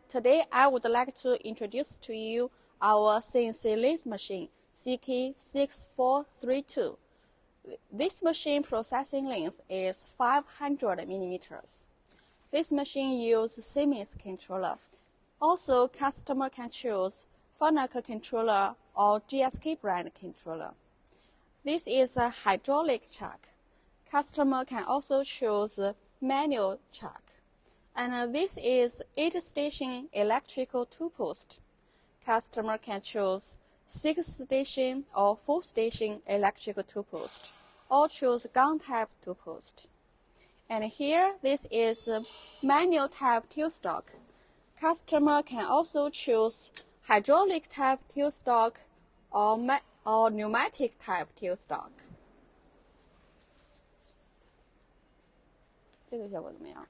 Today I would like to introduce to you our CNC lathe machine, CK6432. This machine processing length is 500 millimeters. This machine uses Siemens controller. Also, customer can choose Fanuc controller or GSK brand controller. This is a hydraulic chuck. Customer can also choose manual chuck. And this is 8-station electrical 2-post. Customer can choose 6-station or 4-station electrical 2-post, or choose gun type 2-post. And here, this is manual type tailstock. Customer can also choose hydraulic type tailstock or pneumatic type tailstock. 这个效果怎么样？